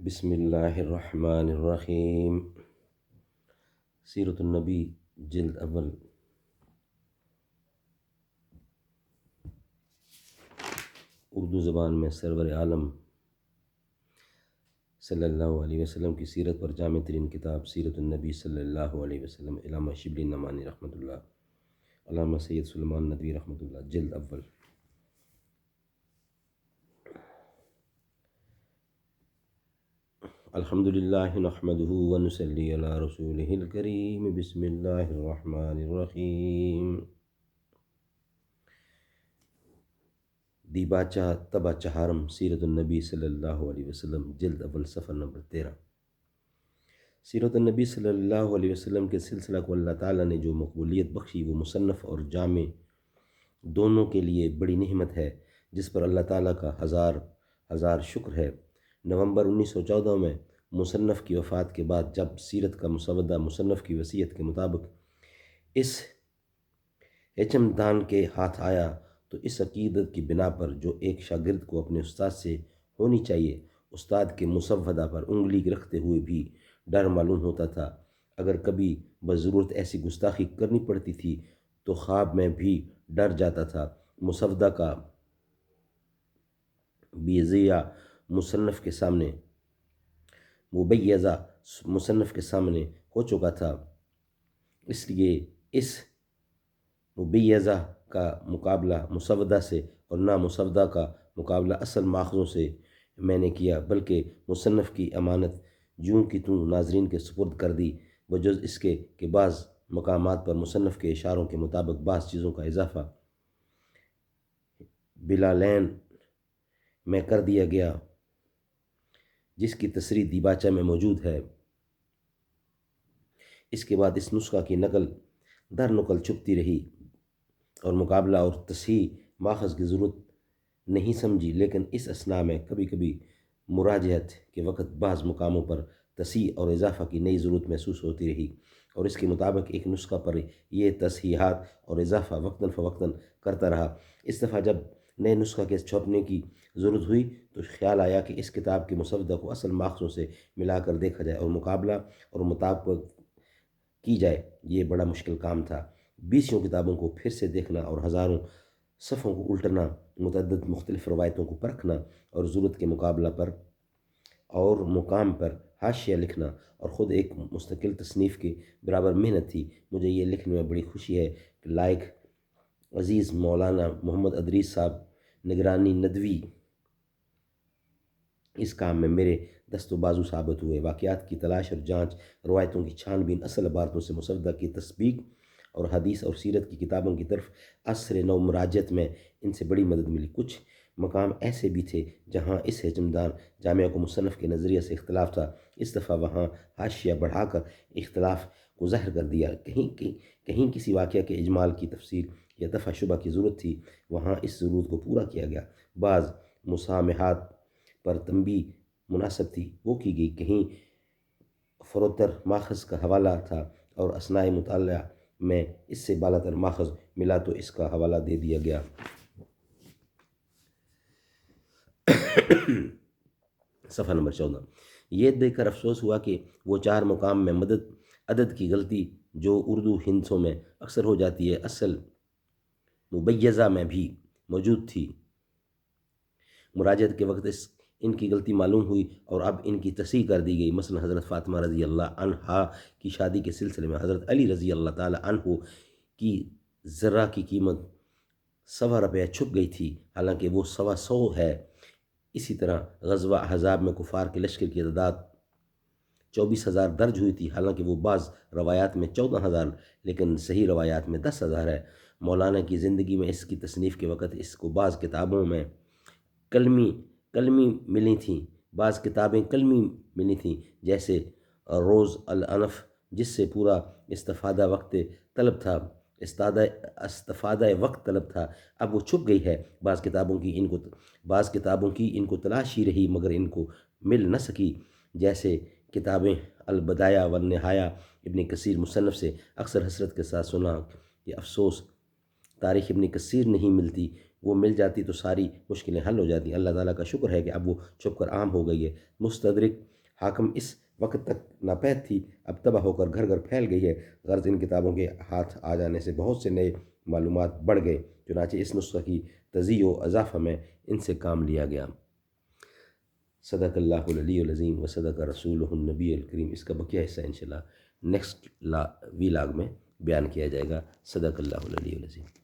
بسم اللہ الرحمن الرحیم۔ سیرت النبی جلد اول۔ اردو زبان میں سرور عالم صلی اللہ علیہ وسلم کی سیرت پر جامع ترین کتاب سیرت النبی صلی اللہ علیہ وسلم، علامہ شبلی نعمانی رحمۃ اللہ، علامہ سید سلیمان ندوی رحمۃ اللہ، جلد اول۔ الحمد للہ نحمدہ ونصلی علی رسولہ الکریم۔ بسم اللہ الرحمن الرحیم۔ دیباچہ تبا چہارم سیرت النبی صلی اللہ علیہ وسلم، جلد اول، صفحہ نمبر 13۔ سیرت النبی صلی اللہ علیہ وسلم کے سلسلہ کو اللہ تعالیٰ نے جو مقبولیت بخشی وہ مصنف اور جامع دونوں کے لیے بڑی نعمت ہے، جس پر اللہ تعالیٰ کا ہزار ہزار شکر ہے۔ نومبر 1914 میں مصنف کی وفات کے بعد جب سیرت کا مسودہ مصنف کی وصیت کے مطابق اس ہیچمدان کے ہاتھ آیا تو اس عقیدت کی بنا پر جو ایک شاگرد کو اپنے استاد سے ہونی چاہیے، استاد کے مسودہ پر انگلی رکھتے ہوئے بھی ڈر معلوم ہوتا تھا۔ اگر کبھی بضرورت ایسی گستاخی کرنی پڑتی تھی تو خواب میں بھی ڈر جاتا تھا۔ مسودہ کا بیضیہ مصنف کے سامنے مبیضہ مصنف کے سامنے ہو چکا تھا، اس لیے اس مبیضہ کا مقابلہ مسودہ سے اور نہ مسودہ کا مقابلہ اصل ماخذوں سے میں نے کیا، بلکہ مصنف کی امانت جوں کی توں ناظرین کے سپرد کر دی، بجز اس کے کہ بعض مقامات پر مصنف کے اشاروں کے مطابق بعض چیزوں کا اضافہ بلا لین میں کر دیا گیا، جس کی تصریح دیباچہ میں موجود ہے۔ اس کے بعد اس نسخہ کی نقل در نقل چھپتی رہی اور مقابلہ اور تصحیح ماخذ کی ضرورت نہیں سمجھی، لیکن اس اثناء میں کبھی کبھی مراجعت کے وقت بعض مقاموں پر تصحیح اور اضافہ کی نئی ضرورت محسوس ہوتی رہی اور اس کے مطابق ایک نسخہ پر یہ تصحیحات اور اضافہ وقتاً فوقتاً کرتا رہا۔ اس دفعہ جب نئے نسخہ کے چھپنے کی ضرورت ہوئی تو خیال آیا کہ اس کتاب کے مسودہ کو اصل ماخذوں سے ملا کر دیکھا جائے اور مقابلہ اور مطابقت کی جائے۔ یہ بڑا مشکل کام تھا۔ 20 کتابوں کو پھر سے دیکھنا اور ہزاروں صفحوں کو الٹنا، متعدد مختلف روایتوں کو پرکھنا اور ضرورت کے مقابلہ پر اور مقام پر حاشیہ لکھنا اور خود ایک مستقل تصنیف کے برابر محنت تھی۔ مجھے یہ لکھنے میں بڑی خوشی ہے کہ لائق عزیز مولانا محمد ادریس صاحب نگرانی ندوی اس کام میں میرے دست و بازو ثابت ہوئے۔ واقعات کی تلاش اور جانچ، روایتوں کی چھان بین، اصل عبارتوں سے مسودہ کی تصدیق اور حدیث اور سیرت کی کتابوں کی طرف عصر نو مراجعت میں ان سے بڑی مدد ملی۔ کچھ مقام ایسے بھی تھے جہاں اس ہیچمدان جامعہ کو مصنف کے نظریے سے اختلاف تھا، اس دفعہ وہاں حاشیہ بڑھا کر اختلاف کو ظاہر کر دیا۔ کہیں کسی واقعہ کے اجمال کی تفصیل یا دفع شبہ کی ضرورت تھی، وہاں اس ضرورت کو پورا کیا گیا۔ بعض مسامحات پر تنبیہ مناسب تھی، وہ کی گئی۔ کہیں فروتر ماخذ کا حوالہ تھا اور اثناء مطالعہ میں اس سے بالا تر ماخذ ملا تو اس کا حوالہ دے دیا گیا۔ صفحہ نمبر 14۔ یہ دیکھ کر افسوس ہوا کہ وہ 4 مقام میں عدد کی غلطی جو اردو ہندسوں میں اکثر ہو جاتی ہے، اصل مبیضہ میں بھی موجود تھی۔ مراجعت کے وقت ان کی غلطی معلوم ہوئی اور اب ان کی تصحیح کر دی گئی۔ مثلا حضرت فاطمہ رضی اللہ عنہا کی شادی کے سلسلے میں حضرت علی رضی اللہ تعالی عنہ کی ذرہ کی قیمت 125 روپیہ چھپ گئی تھی، حالانکہ وہ 125 ہے۔ اسی طرح غزوہ احزاب میں کفار کے لشکر کی تعداد 24,000 درج ہوئی تھی، حالانکہ وہ بعض روایات میں 14,000 لیکن صحیح روایات میں 10,000 ہے۔ مولانا کی زندگی میں اس کی تصنیف کے وقت اس کو بعض کتابوں میں کلمی ملی تھیں، بعض کتابیں کلمی ملی تھیں، جیسے روز الانف، جس سے پورا استفادہ وقت طلب تھا، اب وہ چھپ گئی ہے۔ بعض کتابوں کی ان کو تلاش ہی رہی مگر ان کو مل نہ سکی، جیسے کتابیں البدایہ والنہایہ ابن کثیر مصنف سے۔ اکثر حسرت کے ساتھ سنا کہ افسوس تاریخ ابن کثیر نہیں ملتی، وہ مل جاتی تو ساری مشکلیں حل ہو جاتی. اللہ تعالیٰ کا شکر ہے کہ اب وہ چھپ کر عام ہو گئی ہے. مستدرک حاکم اس وقت تک ناپید تھی، اب تباہ ہو کر گھر گھر پھیل گئی ہے. غرض ان کتابوں کے ہاتھ آ جانے سے بہت سے نئے معلومات بڑھ گئے، چنانچہ اس نسخہ کی تزیع و اضافہ میں ان سے کام لیا گیا. صدق اللہ العلی العظیم و صدق رسولہ النبی الکریم. اس کا بقیہ حصہ انشاءاللہ نیکسٹ وی لاگ میں بیان کیا جائے گا. صدق اللہ العلی العظیم.